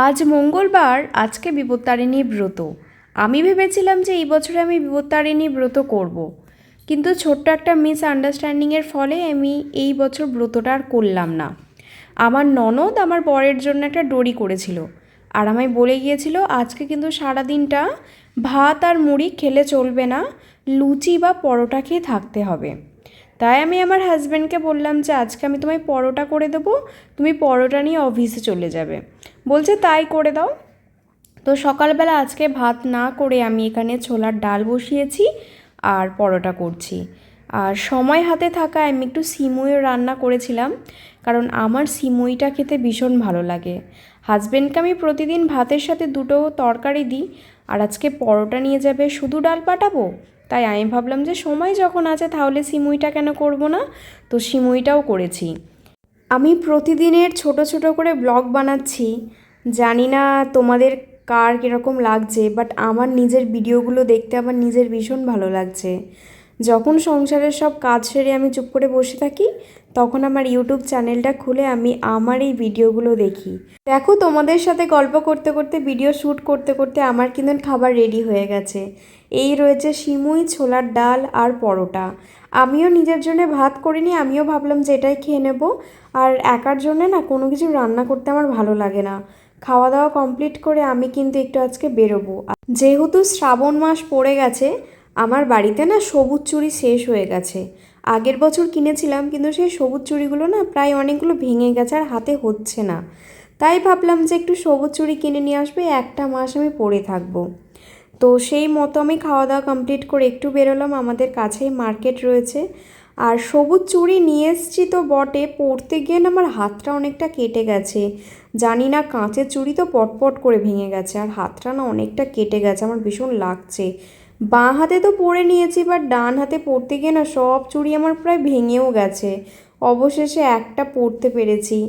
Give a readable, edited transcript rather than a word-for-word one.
আজ মঙ্গলবার, আজকে বিপত্তারিণী ব্রত। আমি ভেবেছিলাম যে এই বছরে আমি বিপত্তারিণী ব্রত করব। কিন্তু ছোট্ট একটা মিসআন্ডারস্ট্যান্ডিংয়ের ফলে আমি এই বছর ব্রতটা আর করলাম না। আমার ননদ আমার বরের জন্য একটা ডোরি করেছিল, আর আমায় বলে গিয়েছিল আজকে কিন্তু সারা দিনটা ভাত আর মুড়ি খেলে চলবে না, লুচি বা পরোটা খেয়ে থাকতে হবে। তাই আমি আমার হাজব্যান্ডকে বললাম যে আজকে আমি তোমায় পরোটা করে দেবো, তুমি পরোটা নিয়ে অফিসে চলে যাবে। বলছে তাই করে দাও। তো সকালবেলা আজকে ভাত না করে আমি এখানে ছোলার ডাল বসিয়েছি আর পরোটা করছি। আর সময় হাতে থাকায় আমি একটু সিমুইও রান্না করেছিলাম, কারণ আমার সিমুইটা খেতে ভীষণ ভালো লাগে। হাজব্যান্ডকে আমি প্রতিদিন ভাতের সাথে দুটো তরকারি দিই, আর আজকে পরোটা নিয়ে যাবে, শুধু ডাল পাঠাবো। তাই আমি ভাবলাম যে সময় যখন আছে তাহলে সিমুইটা কেন করব না, তো সিমুইটাও করেছি। আমি প্রতিদিনের ছোট ছোট করে ব্লগ বানাচ্ছি। জানি না তোমাদের কার কীরকম লাগছে, বাট আমার নিজের ভিডিওগুলো দেখতে আমার নিজের ভীষণ ভালো লাগছে। যখন সংসারের সব কাজ সেরে আমি চুপ করে বসে থাকি, তখন আমার ইউটিউব চ্যানেলটা খুলে আমি আমার এই ভিডিওগুলো দেখি। দেখো, তোমাদের সাথে গল্প করতে করতে, ভিডিও শ্যুট করতে করতে আমার কিন্তু খাবার রেডি হয়ে গেছে। এই রয়েছে সিমুই, ছোলার ডাল আর পরোটা। আমিও নিজের জন্য ভাত করিনি, আমিও ভাবলাম যে এটাই খেয়ে নেব। আর একার জন্য না কোনো কিছু রান্না করতে আমার ভালো লাগে না। খাওয়া দাওয়া কমপ্লিট করে আমি কিন্তু একটু আজকে বেরোবো। যেহেতু শ্রাবণ মাস পড়ে গেছে, আমার বাড়িতে না সবুজ চুড়ি শেষ হয়ে গেছে। আগের বছর কিনেছিলাম, কিন্তু সেই সবুজ চুড়িগুলো না প্রায় অনেকগুলো ভেঙে গেছে আর হাতে হচ্ছে না। তাই ভাবলাম যে একটু সবুজ চুড়ি কিনে নিয়ে আসবে, একটা মাস আমি পরে থাকবো। তো সেই মতো আমি খাওয়া দাওয়া কমপ্লিট করে একটু বেরোলাম, আমাদের কাছেই মার্কেট রয়েছে। আর সবুজ চুড়ি নিয়ে এসেছি তো বটে, পরতে গিয়ে না আমার হাতটা অনেকটা কেটে গেছে। জানি না, কাঁচের চুড়ি তো পটপট করে ভেঙে গেছে, আর হাতটা না অনেকটা কেটে গেছে, আমার ভীষণ লাগছে। বাঁ হাতে তো পরে নিয়েছি, বাট ডান হাতে পরতে গিয়ে না সব চুড়ি আমার প্রায় ভেঙেও গেছে। অবশেষে একটা পরতে পেরেছি।